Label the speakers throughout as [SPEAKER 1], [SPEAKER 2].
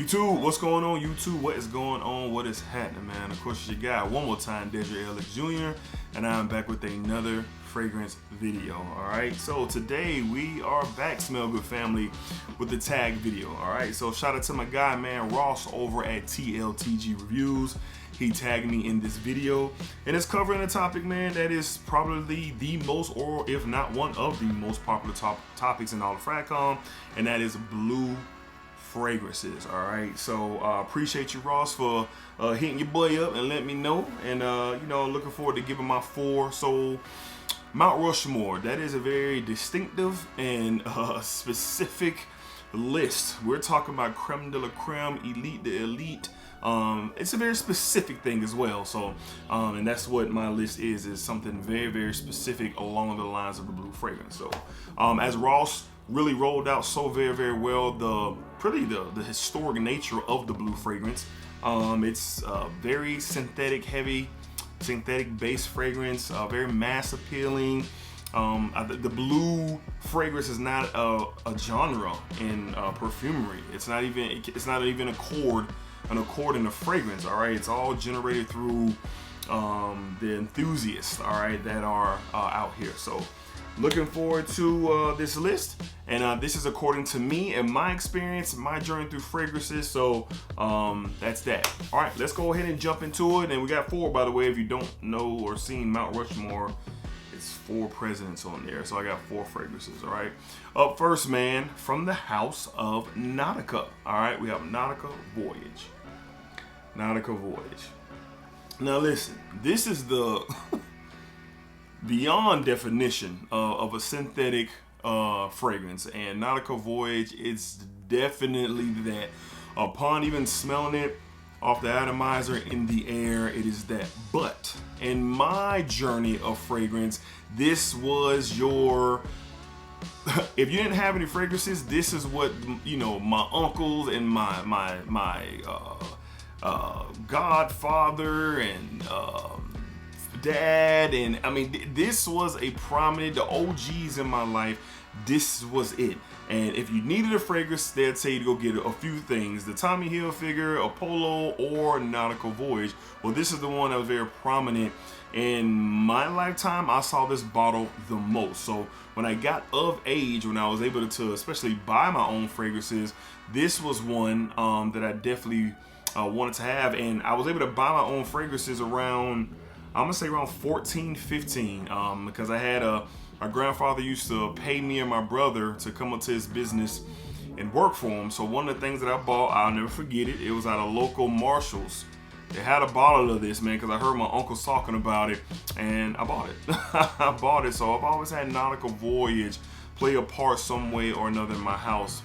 [SPEAKER 1] YouTube, what's going on? YouTube, what is going on? What is happening, man? Of course, it's your guy one more time, DEDRICKHICKSJR, and I'm back with another fragrance video. All right, so today we are back, Smell Good family, with the tag video. All right, so shout out to my guy, man, Ross over at TLTG Reviews. He tagged me in this video, and it's covering a topic, man, that is probably the most, or if not one of the most popular topics in all of Fragcom, and that is blue fragrances. All right, so appreciate you, Ross, for hitting your boy up and letting me know, and you know, looking forward to giving my 4. So Mount Rushmore, that is a very distinctive and specific list. We're talking about creme de la creme, elite de elite. It's a very specific thing as well. So and that's what my list is something very, very specific along the lines of the blue fragrance. So as Ross really rolled out so very, very well the historic nature of the blue fragrance. It's very synthetic heavy, synthetic based fragrance, very mass appealing. The blue fragrance is not a genre in perfumery. It's not even an accord in the fragrance. All right, it's all generated through the enthusiasts, all right, that are out here. So looking forward to this list, and this is according to me and my experience, my journey through fragrances. So that's that. All right, let's go ahead and jump into it. And we got 4, by the way, if you don't know or seen Mount Rushmore, it's 4 presidents on there. So I got 4 fragrances. All right, up first, man, from the house of Nautica. All right, we have Nautica Voyage. Nautica Voyage. Now listen, this is the beyond definition of a synthetic fragrance, and Nautica Voyage, it's definitely that. Upon even smelling it off the atomizer in the air, it is that. But in my journey of fragrance, this was your if you didn't have any fragrances, this is what, you know, my uncles and my godfather and dad, and I mean, this was a prominent, the OGs in my life, this was it. And if you needed a fragrance, they'd tell you to go get a few things: the Tommy Hilfiger, a Polo, or Nautica Voyage. Well, this is the one that was very prominent in my lifetime. I saw this bottle the most. So when I got of age, when I was able to especially buy my own fragrances, this was one that I definitely wanted to have. And I was able to buy my own fragrances around, I'm gonna say around 14, 15, because I had my grandfather used to pay me and my brother to come up to his business and work for him. So one of the things that I bought, I'll never forget it, it was at a local Marshall's. They had a bottle of this, man, because I heard my uncles talking about it, and I bought it. I bought it. So I've always had Nautica Voyage play a part some way or another in my house,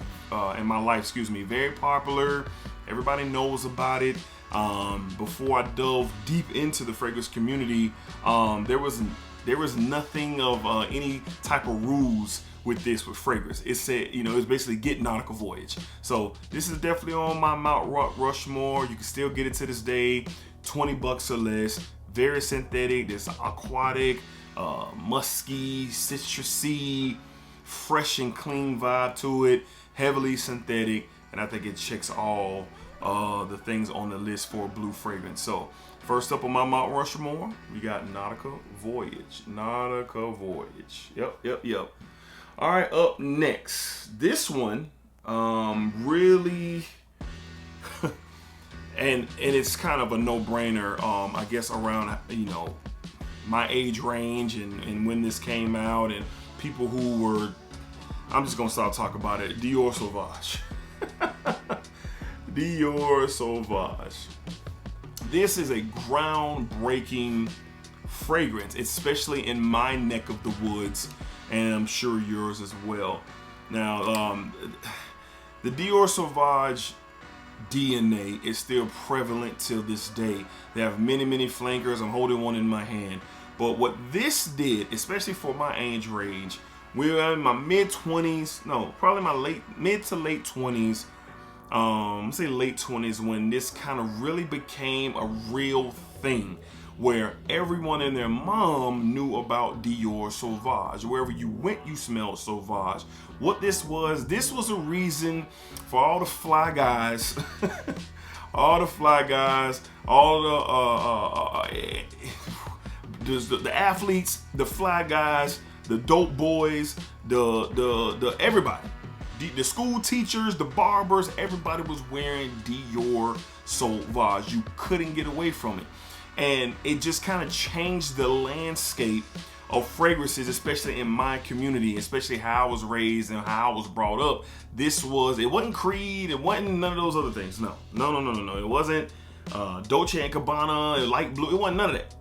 [SPEAKER 1] in my life, excuse me. Very popular. Everybody knows about it. Before I dove deep into the fragrance community, there was nothing of any type of rules with fragrance. It said, you know, it's basically get Nautica Voyage. So this is definitely on my Mount Rushmore. You can still get it to this day, $20 or less. Very synthetic. There's aquatic, musky, citrusy, fresh and clean vibe to it. Heavily synthetic, and I think it checks all the things on the list for blue fragrance. So first up on my Mount Rushmore, we got Nautica Voyage. Nautica Voyage. Yep. All right, up next, this one really and it's kind of a no-brainer, I guess, around, you know, my age range and when this came out, and people who were, I'm just gonna stop talking about it. Dior Sauvage. Dior Sauvage. This is a groundbreaking fragrance, especially in my neck of the woods, and I'm sure yours as well. Now, the Dior Sauvage DNA is still prevalent till this day. They have many, many flankers. I'm holding one in my hand. But what this did, especially for my age range, we're in my mid-20s, no, probably my mid to late 20s, let's say late 20s, when this kind of really became a real thing, where everyone and their mom knew about Dior Sauvage. Wherever you went, you smelled Sauvage. What this was a reason for all the fly guys, all the fly guys, all the athletes, the fly guys, the dope boys, the everybody, the school teachers, the barbers, everybody was wearing Dior Sauvage. You couldn't get away from it. And it just kind of changed the landscape of fragrances, especially in my community, especially how I was raised and how I was brought up. It wasn't Creed, it wasn't none of those other things. No. It wasn't Dolce & Gabbana, light blue, it wasn't none of that.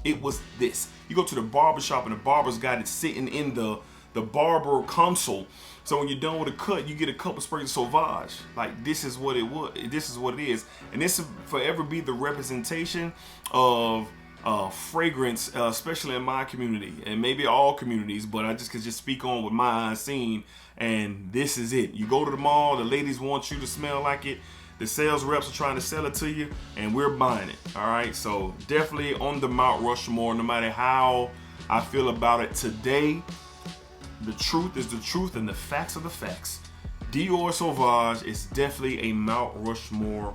[SPEAKER 1] It was this. You go to the barber shop and the barber's got it sitting in the barber console. So when you're done with a cut, you get a couple sprays of Sauvage. Like, this is what it was. This is what it is. And this will forever be the representation of fragrance, especially in my community, and maybe all communities, but I just could just speak on what my eyes seen, and this is it. You go to the mall, the ladies want you to smell like it, the sales reps are trying to sell it to you, and we're buying it. All right, so definitely on the Mount Rushmore, no matter how I feel about it today. The truth is the truth and the facts are the facts. Dior Sauvage is definitely a Mount Rushmore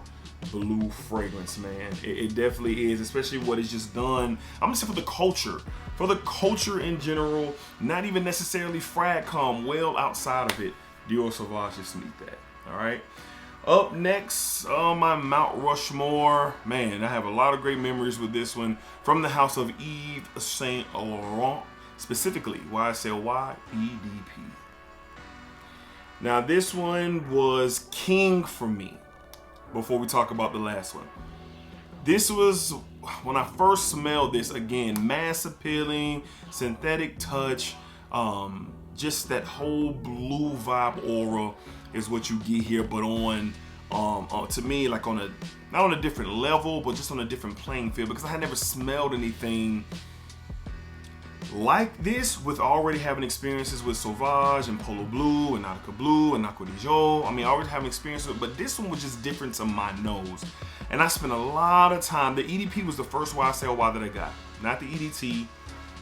[SPEAKER 1] blue fragrance, man. It definitely is, especially what it's just done. I'm gonna say for the culture in general, not even necessarily Fragcom, well outside of it, Dior Sauvage just meet that. All right. Up next on my Mount Rushmore, man, I have a lot of great memories with this one from the house of Yves Saint Laurent. Specifically, YSL EDP. Now this one was king for me before we talk about the last one. This was, when I first smelled this, again, mass appealing, synthetic touch, just that whole blue vibe aura is what you get here, but on, to me, like on not on a different level, but just on a different playing field, because I had never smelled anything like this with already having experiences with Sauvage and Polo Blue and Nautica Blue and Aqua di Gio. I mean, I already having experience with it, but this one was just different to my nose. And I spent a lot of time. The EDP was the first YSL that I got. Not the EDT,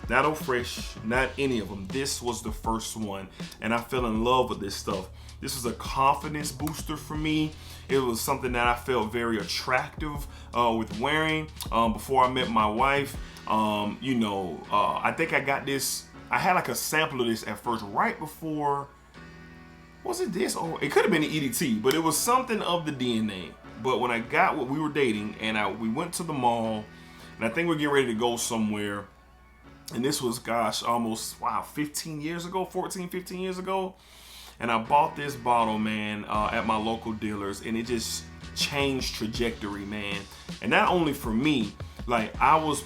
[SPEAKER 1] not Eau Fresh, not any of them. This was the first one. And I fell in love with this stuff. This was a confidence booster for me. It was something that I felt very attractive with wearing before I met my wife. I think I got this, I had like a sample of this at first, right before, was it this? Oh, it could have been an EDT, but it was something of the DNA. But when I got what we were dating, and we went to the mall, and I think we're getting ready to go somewhere, and this was, gosh, almost, 15 years ago, 14, 15 years ago. And I bought this bottle, man, at my local dealers, and it just changed trajectory, man. And not only for me, like I was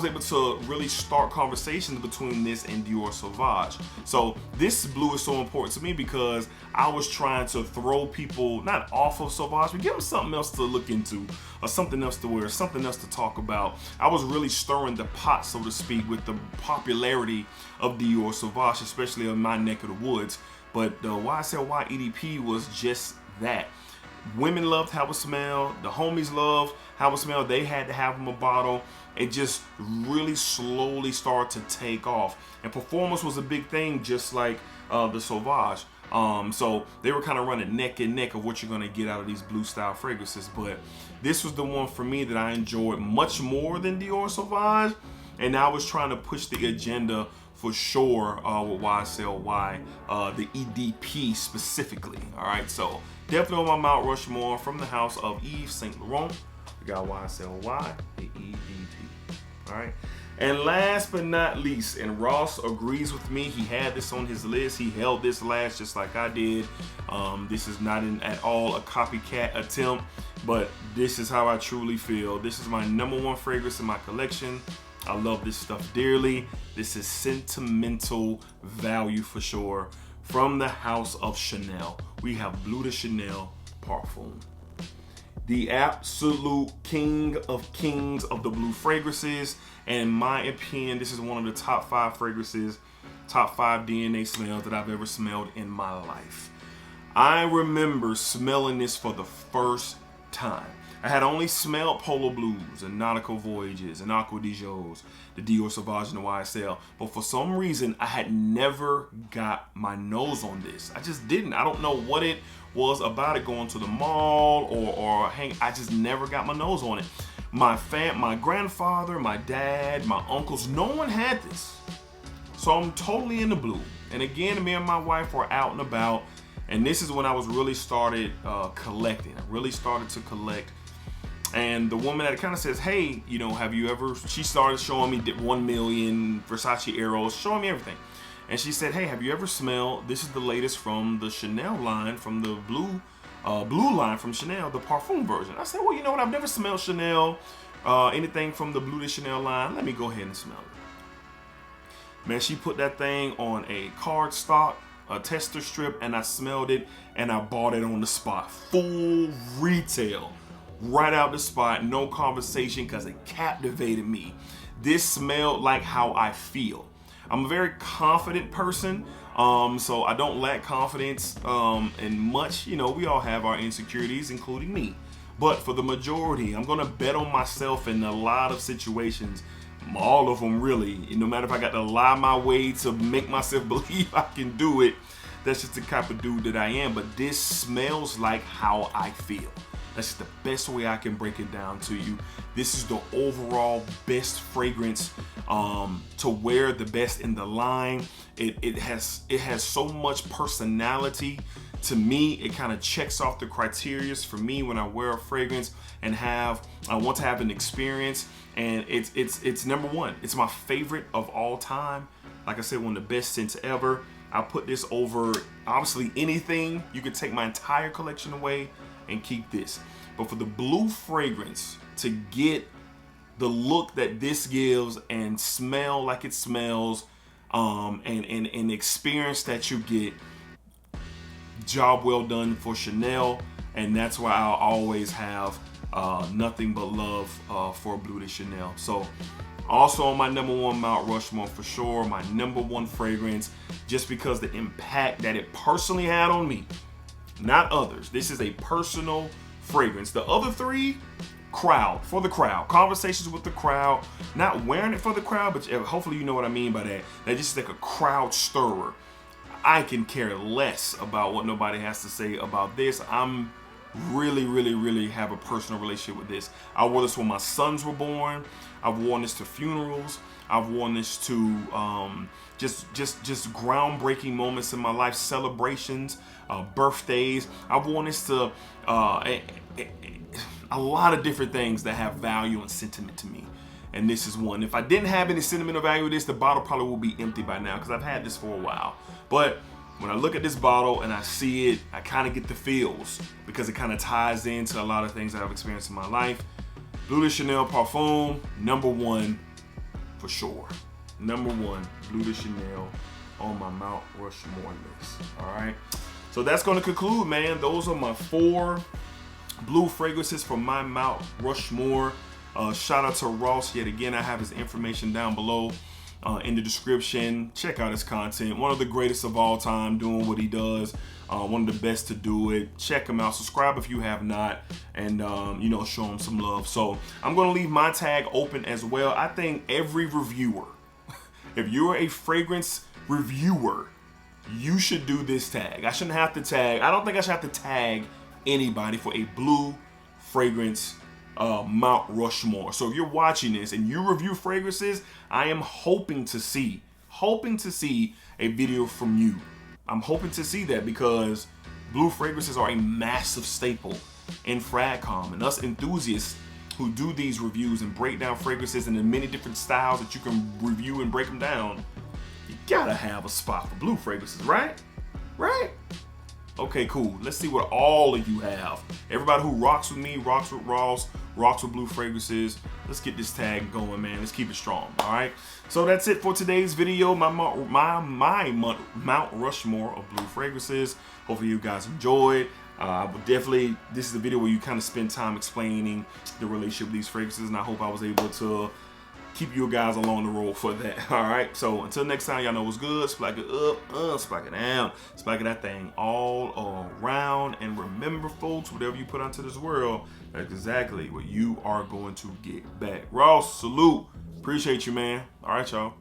[SPEAKER 1] able to really start conversations between this and Dior Sauvage. So this blue is so important to me because I was trying to throw people not off of Sauvage, but give them something else to look into, or something else to wear, something else to talk about. I was really stirring the pot, so to speak, with the popularity of Dior Sauvage, especially in my neck of the woods. But the YSL EDP was just that. Women loved how it smelled. The homies loved how it smelled. They had to have them a bottle. It just really slowly started to take off. And performance was a big thing, just like the Sauvage. So they were kind of running neck and neck of what you're gonna get out of these blue style fragrances. But this was the one for me that I enjoyed much more than Dior Sauvage. And I was trying to push the agenda for sure with YSL the EDP specifically. All right, so definitely on my Mount Rushmore from the house of Yves Saint Laurent. We got YSL the EDP. All right, and last but not least, and Ross agrees with me, he had this on his list. He held this last just like I did. This is not at all a copycat attempt, but this is how I truly feel. This is my #1 fragrance in my collection. I love this stuff dearly. This is sentimental value for sure. From the house of Chanel, we have Bleu de Chanel Parfum. The absolute king of kings of the blue fragrances. And in my opinion, this is one of the top 5 fragrances, top 5 DNA smells that I've ever smelled in my life. I remember smelling this for the first time. I had only smelled Polo Blues and Nautical Voyages and Aqua di Gios, the Dior Sauvage and the YSL. But for some reason, I had never got my nose on this. I just didn't. I don't know what it was about it going to the mall or hang. I just never got my nose on it. My grandfather, my dad, my uncles, no one had this. So I'm totally in the blue. And again, me and my wife were out and about. And this is when I was really started collecting. I really started to collect. And the woman that kind of says, hey, you know, have you ever, she started showing me 1 million Versace Arrows, showing me everything. And she said, hey, have you ever smelled, this is the latest from the Chanel line, from the blue line from Chanel, the parfum version. I said, well, you know what, I've never smelled Chanel, anything from the Blue de Chanel line. Let me go ahead and smell it. Man, she put that thing on a cardstock, a tester strip, and I smelled it, and I bought it on the spot. Full retail. Right out the spot, no conversation, because it captivated me. This smelled like how I feel. I'm a very confident person, so I don't lack confidence in much. You know, we all have our insecurities, including me. But for the majority, I'm gonna bet on myself in a lot of situations. All of them, really. No matter if I got to lie my way to make myself believe I can do it, that's just the type of dude that I am. But this smells like how I feel. That's the best way I can break it down to you. This is the overall best fragrance to wear, the best in the line. It has so much personality. To me, it kind of checks off the criteria for me when I wear a fragrance and I want to have an experience. And it's number one. It's my favorite of all time. Like I said, one of the best scents ever. I put this over obviously anything. You could take my entire collection away and keep this. But for the blue fragrance to get the look that this gives and smell like it smells, and experience that you get, job well done for Chanel. And that's why I'll always have nothing but love for Blue de Chanel. So also on my #1 Mount Rushmore for sure, my #1 fragrance, just because the impact that it personally had on me, not others. This is a personal fragrance. The other three, for the crowd, conversations with the crowd, not wearing it for the crowd, but hopefully you know what I mean by that. That just like a crowd stirrer. I can care less about what nobody has to say about this. I'm really have a personal relationship with this. I wore this when my sons were born. I've worn this to funerals. I've worn this to just groundbreaking moments in my life, celebrations, birthdays. I've worn this to a lot of different things that have value and sentiment to me. And this is one. If I didn't have any sentimental value with this, the bottle probably will be empty by now because I've had this for a while. But when I look at this bottle and I see it, I kind of get the feels because it kind of ties into a lot of things that I've experienced in my life. Blue de Chanel Parfum, #1 for sure. #1, Blue de Chanel on my Mount Rushmore list. All right. So that's going to conclude, man. Those are my 4 blue fragrances from my Mount Rushmore. Shout out to Ross yet again. I have his information down below in the description. Check out his content. One of the greatest of all time doing what he does. One of the best to do it. Check him out. Subscribe if you have not, and you know, show him some love. So I'm going to leave my tag open as well. I think every reviewer, if you're a fragrance reviewer, you should do this tag. I shouldn't have to tag. I don't think I should have to tag anybody for a blue fragrance Mount Rushmore. So if you're watching this and you review fragrances, I am hoping to see a video from you. I'm hoping to see that because blue fragrances are a massive staple in FragCom, and us enthusiasts who do these reviews and break down fragrances in the many different styles that you can review and break them down, you gotta have a spot for blue fragrances, right? Right? Okay, cool. Let's see what all of you have. Everybody who rocks with me, rocks with Ross, rocks with blue fragrances. Let's get this tag going, man. Let's keep it strong, all right? So that's it for today's video, my Mount Rushmore of blue fragrances. Hopefully you guys enjoyed. But definitely, this is a video where you kind of spend time explaining the relationship with these fragrances, and I hope I was able to keep you guys along the road for that. All right. So until next time, y'all know what's good. Splack it up, splack it down, splack that thing all around. And remember, folks, whatever you put onto this world, that's exactly what you are going to get back. Ross, salute. Appreciate you, man. All right, y'all.